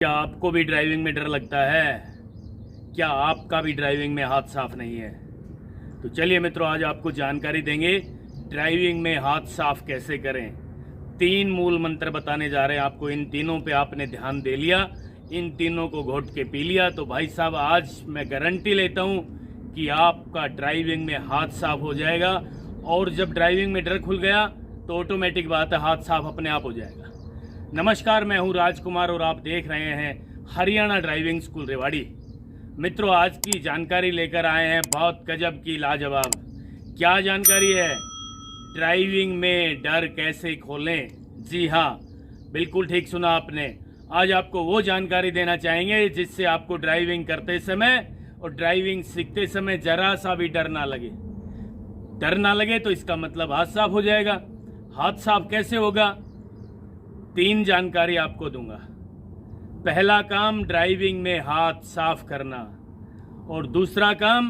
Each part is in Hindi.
क्या आपको भी ड्राइविंग में डर लगता है? क्या आपका भी ड्राइविंग में हाथ साफ नहीं है? तो चलिए मित्रों, आज आपको जानकारी देंगे ड्राइविंग में हाथ साफ कैसे करें। 3 मूल मंत्र बताने जा रहे हैं आपको। इन तीनों पे आपने ध्यान दे लिया, इन तीनों को घोट के पी लिया, तो भाई साहब आज मैं गारंटी लेता हूँ कि आपका ड्राइविंग में हाथ साफ हो जाएगा। और जब ड्राइविंग में डर खुल गया तो ऑटोमेटिक बात है, हाथ साफ अपने आप हो जाएगा। नमस्कार, मैं हूं राजकुमार और आप देख रहे हैं हरियाणा ड्राइविंग स्कूल रेवाड़ी। मित्रों, आज की जानकारी लेकर आए हैं बहुत गजब की, लाजवाब। क्या जानकारी है? ड्राइविंग में डर कैसे खोलें। जी हाँ, बिल्कुल ठीक सुना आपने। आज आपको वो जानकारी देना चाहेंगे जिससे आपको ड्राइविंग करते समय और ड्राइविंग सीखते समय जरा सा भी डर ना लगे। डर ना लगे तो इसका मतलब हाथ साफ हो जाएगा। हाथ साफ कैसे होगा? 3 जानकारी आपको दूंगा। पहला काम ड्राइविंग में हाथ साफ करना, और दूसरा काम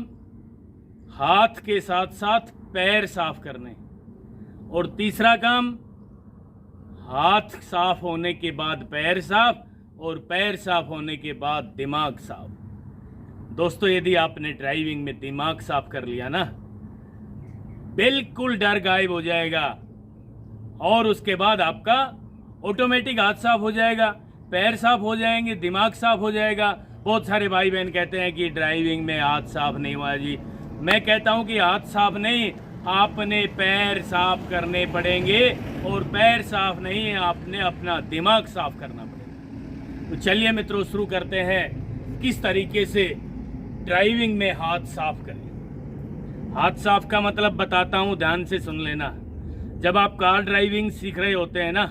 हाथ के साथ साथ पैर साफ करने, और तीसरा काम हाथ साफ होने के बाद पैर साफ, और पैर साफ होने के बाद दिमाग साफ। दोस्तों, यदि आपने ड्राइविंग में दिमाग साफ कर लिया ना, बिल्कुल डर गायब हो जाएगा, और उसके बाद आपका ऑटोमेटिक हाथ साफ हो जाएगा, पैर साफ हो जाएंगे, दिमाग साफ हो जाएगा। बहुत सारे भाई बहन कहते हैं कि ड्राइविंग में हाथ साफ नहीं हुआ जी। मैं कहता हूं कि हाथ साफ नहीं, आपने पैर साफ करने पड़ेंगे, और पैर साफ नहीं, आपने अपना दिमाग साफ करना पड़ेगा। तो चलिए मित्रों, शुरू करते हैं किस तरीके से ड्राइविंग में हाथ साफ करें। हाथ साफ का मतलब बताता हूं, ध्यान से सुन लेना। जब आप कार ड्राइविंग सीख रहे होते हैं ना,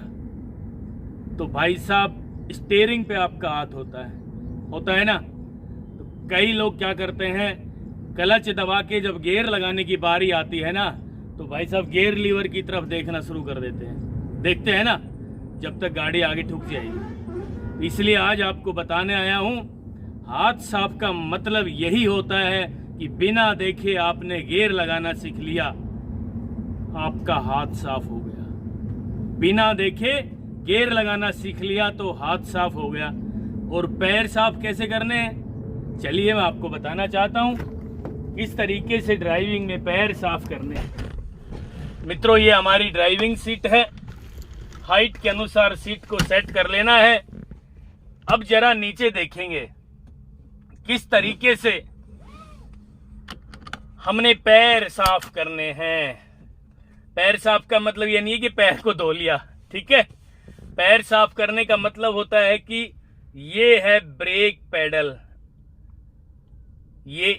तो भाई साहब स्टीयरिंग पे आपका हाथ होता है ना। तो कई लोग क्या करते हैं, क्लच दबा के जब गियर लगाने की बारी आती है ना, तो भाई साहब गियर लीवर की तरफ देखना शुरू कर देते हैं। देखते हैं ना, जब तक गाड़ी आगे ठुक जाएगी। इसलिए आज आपको बताने आया हूं, हाथ साफ का मतलब यही होता है कि बिना देखे आपने गियर लगाना सीख लिया, आपका हाथ साफ हो गया। बिना देखे गियर लगाना सीख लिया तो हाथ साफ हो गया। और पैर साफ कैसे करने हैं, चलिए मैं आपको बताना चाहता हूं इस तरीके से ड्राइविंग में पैर साफ करने हैं। मित्रों, ये हमारी ड्राइविंग सीट है। हाइट के अनुसार सीट को सेट कर लेना है। अब जरा नीचे देखेंगे किस तरीके से हमने पैर साफ करने हैं। पैर साफ का मतलब ये नहीं है कि पैर को धो लिया, ठीक है। पैर साफ करने का मतलब होता है कि ये है ब्रेक पेडल, ये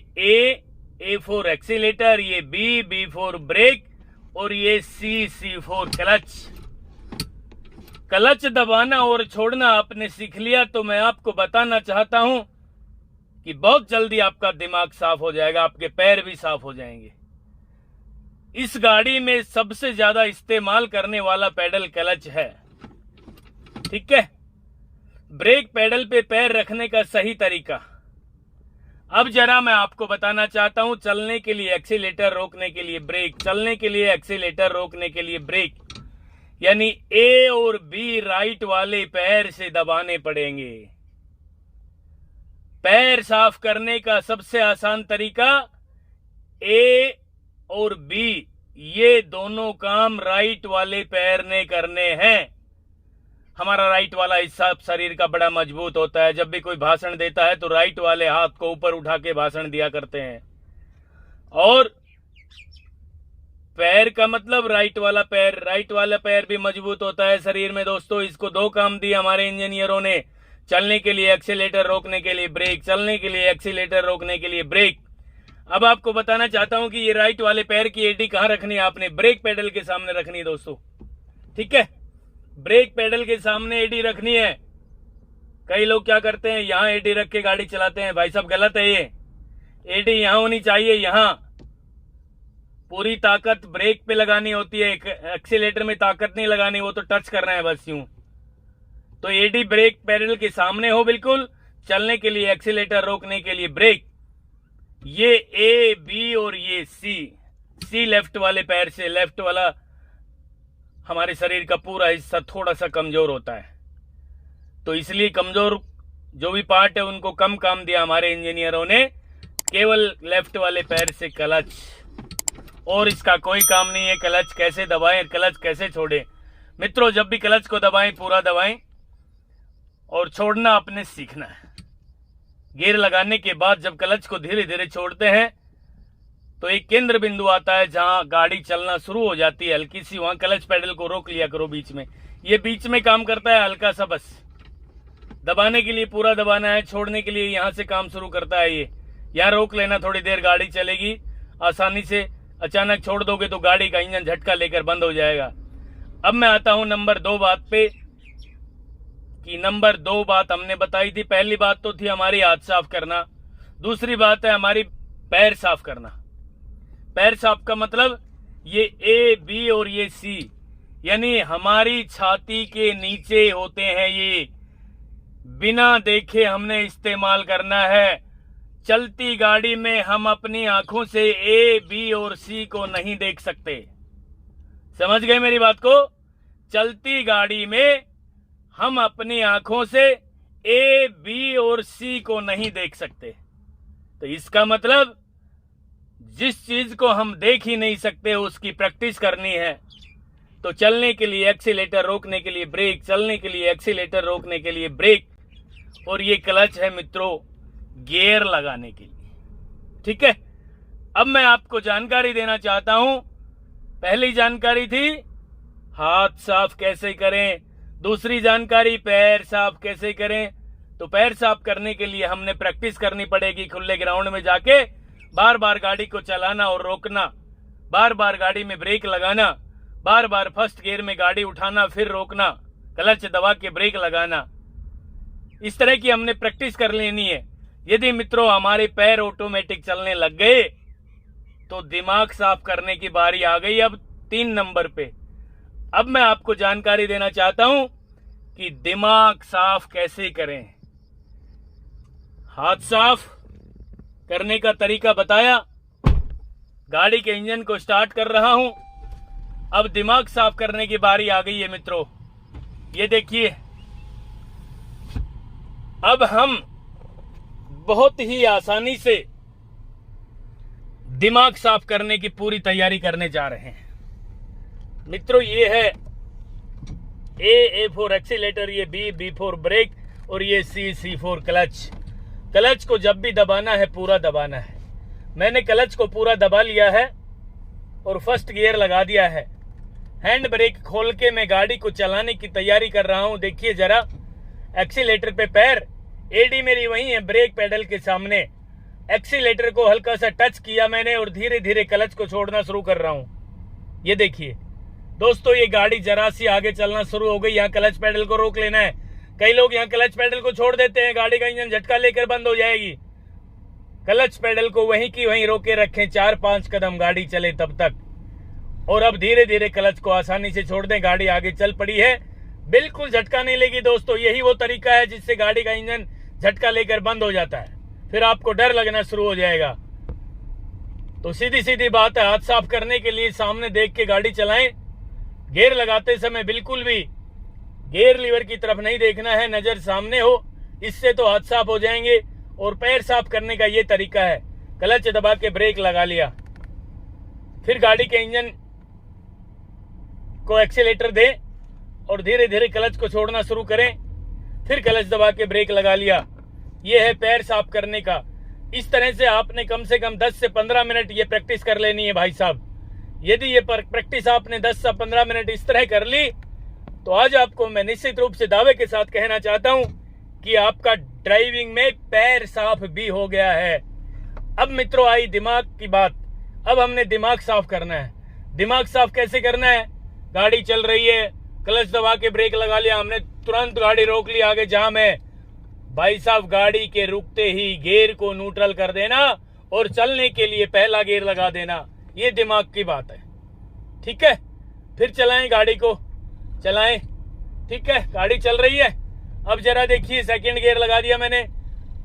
ए फॉर एक्सीलेटर, ये बी फॉर ब्रेक, और ये सी फॉर क्लच। क्लच दबाना और छोड़ना आपने सीख लिया तो मैं आपको बताना चाहता हूं कि बहुत जल्दी आपका दिमाग साफ हो जाएगा, आपके पैर भी साफ हो जाएंगे। इस गाड़ी में सबसे ज्यादा इस्तेमाल करने वाला पेडल क्लच है, ठीक है। ब्रेक पेडल पे पैर रखने का सही तरीका अब जरा मैं आपको बताना चाहता हूं। चलने के लिए एक्सीलेटर, रोकने के लिए ब्रेक, चलने के लिए एक्सीलेटर, रोकने के लिए ब्रेक, यानी ए और बी राइट वाले पैर से दबाने पड़ेंगे। पैर साफ करने का सबसे आसान तरीका, ए और बी ये दोनों काम राइट वाले पैर ने करने हैं। हमारा राइट वाला हिस्सा शरीर का बड़ा मजबूत होता है। जब भी कोई भाषण देता है तो राइट वाले हाथ को ऊपर उठा के भाषण दिया करते हैं। और पैर का मतलब राइट वाला पैर भी मजबूत होता है शरीर में। दोस्तों, इसको 2 काम दिए हमारे इंजीनियरों ने, चलने के लिए एक्सीलेटर, रोकने के लिए ब्रेक, चलने के लिए एक्सीलेटर, रोकने के लिए ब्रेक। अब आपको बताना चाहता हूं कि ये राइट वाले पैर की एडी कहां रखनी है, आपने ब्रेक पेडल के सामने रखनी है दोस्तों, ठीक है। ब्रेक पेडल के सामने एडी रखनी है। कई लोग क्या करते हैं, यहां एडी रख के गाड़ी चलाते हैं। भाई साहब, गलत है ये। एडी यहां होनी चाहिए, यहां पूरी ताकत ब्रेक पे लगानी होती है। एक्सीलेटर में ताकत नहीं लगानी, वो तो टच करना है बस यूं। तो एडी ब्रेक पेडल के सामने हो बिल्कुल। चलने के लिए एक्सीलेटर, रोकने के लिए ब्रेक। ये ए बी और ये सी लेफ्ट वाले पैर से। लेफ्ट वाला हमारे शरीर का पूरा हिस्सा थोड़ा सा कमजोर होता है, तो इसलिए कमजोर जो भी पार्ट है उनको कम काम दिया हमारे इंजीनियरों ने, केवल लेफ्ट वाले पैर से क्लच, और इसका कोई काम नहीं है। क्लच कैसे दबाएं, क्लच कैसे छोड़ें। मित्रों, जब भी क्लच को दबाएं पूरा दबाएं और छोड़ना आपने सीखना है। गियर लगाने के बाद जब क्लच को धीरे धीरे छोड़ते हैं तो एक केंद्र बिंदु आता है जहां गाड़ी चलना शुरू हो जाती है हल्की सी, वहां क्लच पेडल को रोक लिया करो बीच में। ये बीच में काम करता है हल्का सा, बस दबाने के लिए पूरा दबाना है, छोड़ने के लिए यहां से काम शुरू करता है। ये यहाँ रोक लेना, थोड़ी देर गाड़ी चलेगी आसानी से। अचानक छोड़ दोगे तो गाड़ी का इंजन झटका लेकर बंद हो जाएगा। अब मैं आता हूं नंबर 2 बात पे, कि नंबर 2 बात हमने बताई थी। पहली बात तो थी हमारी हाथ साफ करना, दूसरी बात है हमारी पैर साफ करना। पैर साफ का मतलब ये ए, बी और ये सी, यानी हमारी छाती के नीचे होते हैं ये, बिना देखे हमने इस्तेमाल करना है। चलती गाड़ी में हम अपनी आंखों से ए, बी और सी को नहीं देख सकते। समझ गए मेरी बात को? चलती गाड़ी में हम अपनी आंखों से ए, बी और सी को नहीं देख सकते। तो इसका मतलब जिस चीज को हम देख ही नहीं सकते उसकी प्रैक्टिस करनी है। तो चलने के लिए एक्सीलेटर, रोकने के लिए ब्रेक, चलने के लिए एक्सीलेटर, रोकने के लिए ब्रेक, और ये क्लच है मित्रों गियर लगाने के लिए। ठीक है, अब मैं आपको जानकारी देना चाहता हूं। पहली जानकारी थी हाथ साफ कैसे करें, दूसरी जानकारी पैर साफ कैसे करें। तो पैर साफ करने के लिए हमने प्रैक्टिस करनी पड़ेगी खुले ग्राउंड में जाके, बार बार गाड़ी को चलाना और रोकना, बार बार गाड़ी में ब्रेक लगाना, बार बार फर्स्ट गियर में गाड़ी उठाना फिर रोकना, क्लच दबा के ब्रेक लगाना। इस तरह की हमने प्रैक्टिस कर लेनी है। यदि मित्रों हमारे पैर ऑटोमेटिक चलने लग गए तो दिमाग साफ करने की बारी आ गई अब 3 नंबर पे। अब मैं आपको जानकारी देना चाहता हूं कि दिमाग साफ कैसे करें। हाथ साफ करने का तरीका बताया, गाड़ी के इंजन को स्टार्ट कर रहा हूं। अब दिमाग साफ करने की बारी आ गई है मित्रों। ये देखिए, अब हम बहुत ही आसानी से दिमाग साफ करने की पूरी तैयारी करने जा रहे हैं मित्रों। ये है ए फॉर एक्सीलेटर, ये बी फॉर ब्रेक, और ये सी फॉर क्लच। क्लच को जब भी दबाना है पूरा दबाना है। मैंने क्लच को पूरा दबा लिया है और फर्स्ट गियर लगा दिया है। हैंड ब्रेक खोल के मैं गाड़ी को चलाने की तैयारी कर रहा हूं। देखिए जरा, एक्सीलेटर पे पैर, एडी मेरी वही है ब्रेक पेडल के सामने। एक्सीलेटर को हल्का सा टच किया मैंने और धीरे धीरे क्लच को छोड़ना शुरू कर रहा हूं। ये देखिए दोस्तों, ये गाड़ी जरा सी आगे चलना शुरू हो गई। यहाँ क्लच पेडल को रोक लेना है। कई लोग यहाँ क्लच पेडल को छोड़ देते हैं, गाड़ी का इंजन झटका लेकर बंद हो जाएगी। क्लच पेडल को वहीं की वहीं रोके रखें, 4-5 कदम गाड़ी चले तब तक। और अब धीरे धीरे क्लच को आसानी से छोड़ दें, गाड़ी आगे चल पड़ी है, बिल्कुल झटका नहीं लेगी दोस्तों। यही वो तरीका है जिससे गाड़ी का इंजन झटका लेकर बंद हो जाता है, फिर आपको डर लगना शुरू हो जाएगा। तो सीधी सीधी बात है, हाथ साफ करने के लिए सामने देख के गाड़ी चलाएं। गियर लगाते समय बिल्कुल भी गियर लीवर की तरफ नहीं देखना है, नजर सामने हो, इससे तो हाथ साफ हो जाएंगे। और पैर साफ करने का ये तरीका है, क्लच दबा के ब्रेक लगा लिया, फिर गाड़ी के इंजन को एक्सीलेटर दें और धीरे धीरे क्लच को छोड़ना शुरू करें, फिर क्लच दबा के ब्रेक लगा लिया। ये है पैर साफ करने का। इस तरह से आपने कम से कम 10 से 15 मिनट ये प्रैक्टिस कर लेनी है भाई साहब। यदि ये प्रैक्टिस आपने 10 से 15 मिनट इस तरह कर ली तो आज आपको मैं निश्चित रूप से दावे के साथ कहना चाहता हूं कि आपका ड्राइविंग में पैर साफ भी हो गया है। अब मित्रों आई दिमाग की बात। अब हमने दिमाग साफ करना है। दिमाग साफ कैसे करना है? गाड़ी चल रही है, क्लच दबा के ब्रेक लगा लिया हमने, तुरंत गाड़ी रोक ली आगे जाम है। भाई साहब गाड़ी के रुकते ही गियर को न्यूट्रल कर देना और चलने के लिए पहला गियर लगा देना, ये दिमाग की बात है। ठीक है, फिर चलाएं गाड़ी को, चलाएं। ठीक है, गाड़ी चल रही है। अब जरा देखिए, सेकंड गियर लगा दिया मैंने,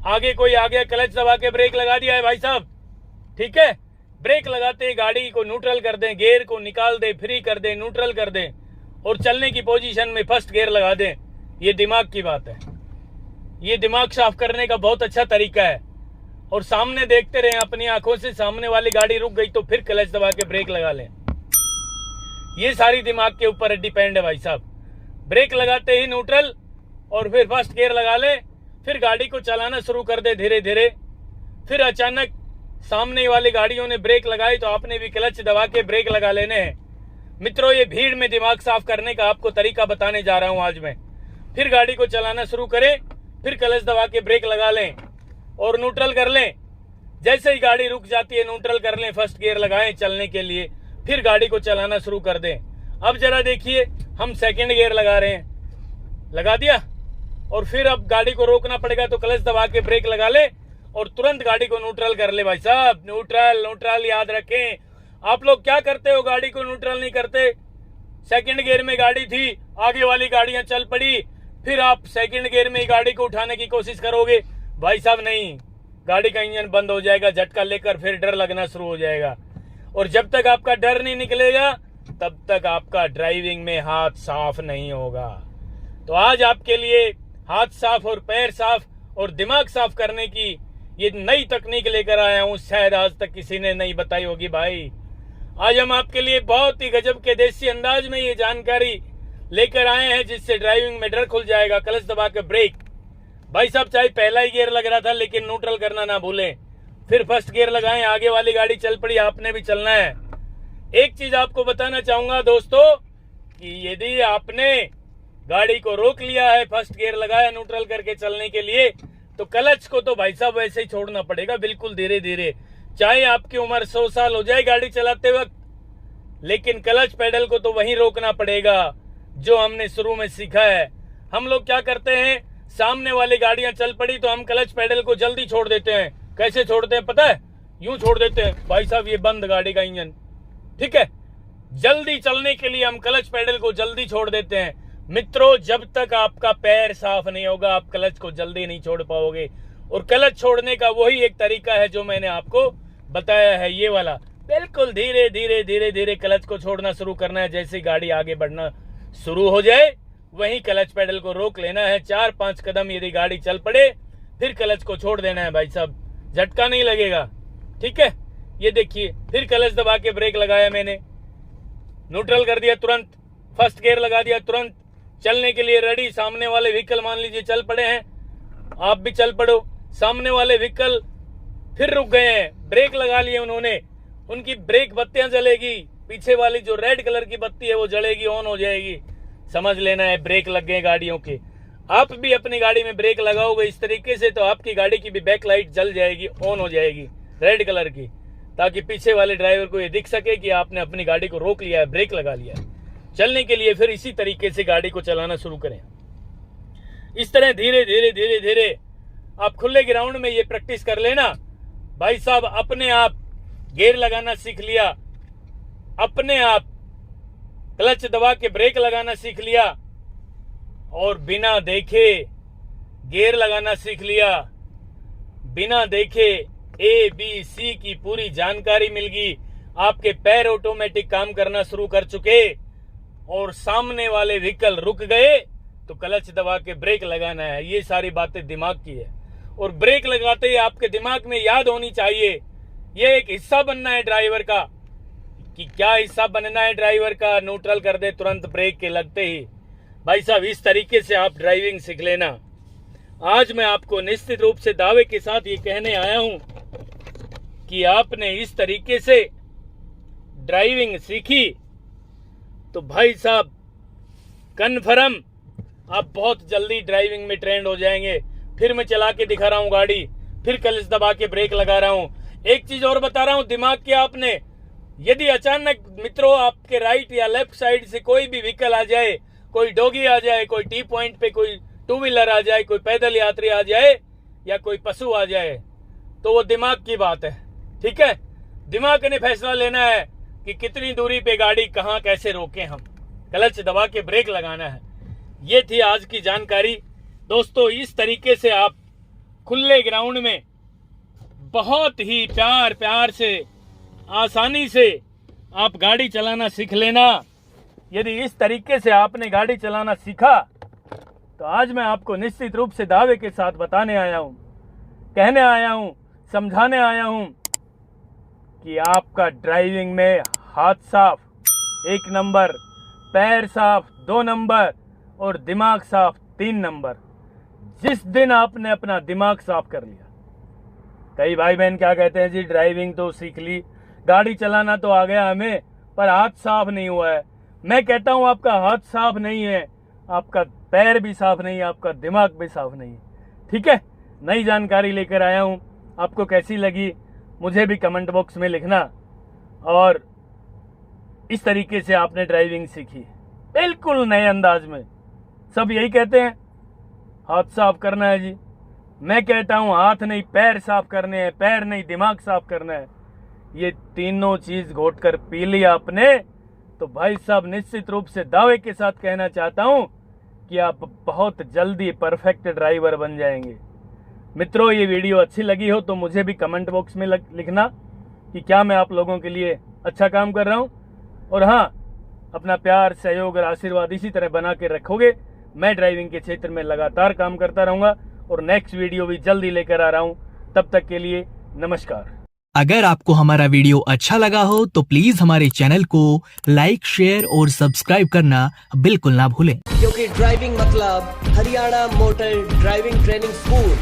आगे कोई आ गया, क्लच दबा के ब्रेक लगा दिया है भाई साहब। ठीक है, ब्रेक लगाते ही गाड़ी को न्यूट्रल कर दें, गियर को निकाल दें, फ्री कर दें, न्यूट्रल कर दें और चलने की पोजीशन में फर्स्ट गियर लगा दें। ये दिमाग की बात है। ये दिमाग साफ करने का बहुत अच्छा तरीका है। और सामने देखते रहें अपनी आंखों से, सामने वाली गाड़ी रुक गई तो फिर क्लच दबा के ब्रेक लगा लें। ये सारी दिमाग के ऊपर डिपेंड है भाई साहब। ब्रेक लगाते ही न्यूट्रल और फिर फर्स्ट गियर लगा ले, फिर गाड़ी को चलाना शुरू कर दे धीरे धीरे। फिर अचानक सामने वाली गाड़ियों ने ब्रेक लगाई तो आपने भी क्लच दबा के ब्रेक लगा लेने हैं। मित्रों, ये भीड़ में दिमाग साफ करने का आपको तरीका बताने जा रहा हूं आज मैं। फिर गाड़ी को चलाना शुरू करें, फिर क्लच दबा के ब्रेक लगा लें और न्यूट्रल कर लें। जैसे ही गाड़ी रुक जाती है न्यूट्रल कर लें, फर्स्ट गियर लगाएं चलने के लिए, फिर गाड़ी को चलाना शुरू कर दें। अब जरा देखिए, हम सेकंड गियर लगा रहे हैं, लगा दिया और फिर अब गाड़ी को रोकना पड़ेगा तो क्लच दबा के ब्रेक लगा ले और तुरंत गाड़ी को न्यूट्रल कर ले। भाई साहब, न्यूट्रल न्यूट्रल याद रखें। आप लोग क्या करते हो, गाड़ी को न्यूट्रल नहीं करते। सेकंड गियर में गाड़ी थी, आगे वाली गाड़ियां चल पड़ी, फिर आप सेकंड गियर में ही गाड़ी को उठाने की कोशिश करोगे। भाई साहब नहीं, गाड़ी का इंजन बंद हो जाएगा, झटका लेकर फिर डर लगना शुरू हो जाएगा। और जब तक आपका डर नहीं निकलेगा तब तक आपका ड्राइविंग में हाथ साफ नहीं होगा। तो आज आपके लिए हाथ साफ और पैर साफ और दिमाग साफ करने की ये नई तकनीक लेकर आया हूं, शायद आज तक किसी ने नहीं बताई होगी भाई। आज हम आपके लिए बहुत ही गजब के देसी अंदाज में ये जानकारी लेकर आए हैं जिससे ड्राइविंग में डर खुल जाएगा। क्लच दबा के ब्रेक, भाई साहब चाहे पहला ही गियर लग रहा था लेकिन न्यूट्रल करना ना भूलें। फिर फर्स्ट गियर लगाएं, आगे वाली गाड़ी चल पड़ी, आपने भी चलना है। एक चीज आपको बताना चाहूंगा दोस्तों कि यदि आपने गाड़ी को रोक लिया है, फर्स्ट गियर लगाया न्यूट्रल करके चलने के लिए, तो क्लच को तो भाई साहब वैसे ही छोड़ना पड़ेगा, बिल्कुल धीरे धीरे। चाहे आपकी उम्र 100 साल हो जाए गाड़ी चलाते वक्त, लेकिन क्लच पेडल को तो वहीं रोकना पड़ेगा जो हमने शुरू में सीखा है। हम लोग क्या करते हैं, सामने वाली गाड़ियां चल पड़ी तो हम क्लच पेडल को जल्दी छोड़ देते हैं। कैसे छोड़ते हैं पता है? यूं छोड़ देते हैं, भाई साहब ये बंद गाड़ी का इंजन, ठीक है। जल्दी चलने के लिए हम क्लच पेडल को जल्दी छोड़ देते हैं। मित्रों, जब तक आपका पैर साफ नहीं होगा आप क्लच को जल्दी नहीं छोड़ पाओगे। और क्लच छोड़ने का वही एक तरीका है जो मैंने आपको बताया है, ये वाला। बिल्कुल धीरे धीरे धीरे धीरे क्लच को छोड़ना शुरू करना है। जैसे गाड़ी आगे बढ़ना शुरू हो जाए वहीं क्लच पेडल को रोक लेना है। 4-5 कदम यदि गाड़ी चल पड़े फिर क्लच को छोड़ देना है भाई साहब, झटका नहीं लगेगा, ठीक है। ये देखिए, फिर क्लच दबा के ब्रेक लगाया मैंने, न्यूट्रल कर दिया तुरंत, फर्स्ट गियर लगा दिया तुरंत, चलने के लिए रेडी। सामने वाले व्हीकल मान लीजिए चल पड़े हैं, आप भी चल पड़ो। सामने वाले व्हीकल फिर रुक गए हैं, ब्रेक लगा लिए उन्होंने, उनकी ब्रेक बत्तियां जलेगी, पीछे वाली जो रेड कलर की बत्ती है वो जलेगी, ऑन हो जाएगी। समझ लेना है ब्रेक लग गए गाड़ियों के। आप भी अपनी गाड़ी में ब्रेक लगाओगे इस तरीके से तो आपकी गाड़ी की भी बैक लाइट जल जाएगी, ऑन हो जाएगी रेड कलर की, ताकि पीछे वाले ड्राइवर को ये दिख सके कि आपने अपनी गाड़ी को रोक लिया है, ब्रेक लगा लिया है चलने के लिए। फिर इसी तरीके से गाड़ी को चलाना शुरू करें। इस तरह धीरे धीरे धीरे धीरे आप खुले ग्राउंड में ये प्रैक्टिस कर लेना भाई साहब। अपने आप गियर लगाना सीख लिया, अपने आप क्लच दबा के ब्रेक लगाना सीख लिया और बिना देखे गियर लगाना सीख लिया। बिना देखे ABC की पूरी जानकारी मिल गई। आपके पैर ऑटोमेटिक काम करना शुरू कर चुके और सामने वाले व्हीकल रुक गए तो क्लच दबा के ब्रेक लगाना है। ये सारी बातें दिमाग की है और ब्रेक लगाते ही आपके दिमाग में याद होनी चाहिए, ये एक हिस्सा बनना है ड्राइवर का। कि क्या हिस्सा बनना है ड्राइवर का? न्यूट्रल कर दे तुरंत ब्रेक के लगते ही। भाई साहब, इस तरीके से आप ड्राइविंग सीख लेना। आज मैं आपको निश्चित रूप से दावे के साथ ये कहने आया हूं कि आपने इस तरीके से ड्राइविंग सीखी तो भाई साहब कन्फर्म आप बहुत जल्दी ड्राइविंग में ट्रेंड हो जाएंगे। फिर मैं चला के दिखा रहा हूं गाड़ी, फिर क्लच दबा के ब्रेक लगा रहा हूं। एक चीज और बता रहा हूं, दिमाग के आपने, यदि अचानक मित्रों आपके राइट या लेफ्ट साइड से कोई भी व्हीकल आ जाए, कोई डॉगी आ जाए, कोई टी पॉइंट पे कोई टू व्हीलर आ जाए, कोई पैदल यात्री आ जाए या कोई पशु आ जाए, तो वो दिमाग की बात है, ठीक है। दिमाग ने फैसला लेना है कि कितनी दूरी पे गाड़ी कहां कैसे रोकें हम, क्लच दबा के ब्रेक लगाना है। ये थी आज की जानकारी दोस्तों। इस तरीके से आप खुले ग्राउंड में बहुत ही प्यार प्यार से आसानी से आप गाड़ी चलाना सीख लेना। यदि इस तरीके से आपने गाड़ी चलाना सीखा तो आज मैं आपको निश्चित रूप से दावे के साथ बताने आया हूं, कहने आया हूं, समझाने आया हूं कि आपका ड्राइविंग में हाथ साफ 1 नंबर, पैर साफ 2 नंबर और दिमाग साफ 3 नंबर। जिस दिन आपने अपना दिमाग साफ कर लिया। कई भाई बहन क्या कहते हैं, जी ड्राइविंग तो सीख ली, गाड़ी चलाना तो आ गया हमें, पर हाथ साफ नहीं हुआ है। मैं कहता हूं आपका हाथ साफ नहीं है, आपका पैर भी साफ नहीं है, आपका दिमाग भी साफ नहीं है। ठीक है, नई जानकारी लेकर आया हूं, आपको कैसी लगी मुझे भी कमेंट बॉक्स में लिखना। और इस तरीके से आपने ड्राइविंग सीखी, बिल्कुल नए अंदाज में। सब यही कहते हैं हाथ साफ करना है जी, मैं कहता हूं हाथ नहीं पैर साफ करने हैं, पैर नहीं दिमाग साफ करना है। ये तीनों चीज घोट कर पी लिया आपने तो भाई साहब निश्चित रूप से दावे के साथ कहना चाहता हूं कि आप बहुत जल्दी परफेक्ट ड्राइवर बन जाएंगे। मित्रों, ये वीडियो अच्छी लगी हो तो मुझे भी कमेंट बॉक्स में लिखना कि क्या मैं आप लोगों के लिए अच्छा काम कर रहा हूं। और हाँ, अपना प्यार, सहयोग और आशीर्वाद इसी तरह बना के रखोगे। मैं ड्राइविंग के क्षेत्र में लगातार काम करता रहूंगा और नेक्स्ट वीडियो भी जल्दी लेकर आ रहा हूं। तब तक के लिए नमस्कार। अगर आपको हमारा वीडियो अच्छा लगा हो तो प्लीज हमारे चैनल को लाइक, शेयर और सब्सक्राइब करना बिल्कुल ना भूलें। क्योंकि ड्राइविंग मतलब Haryana motor driving training school.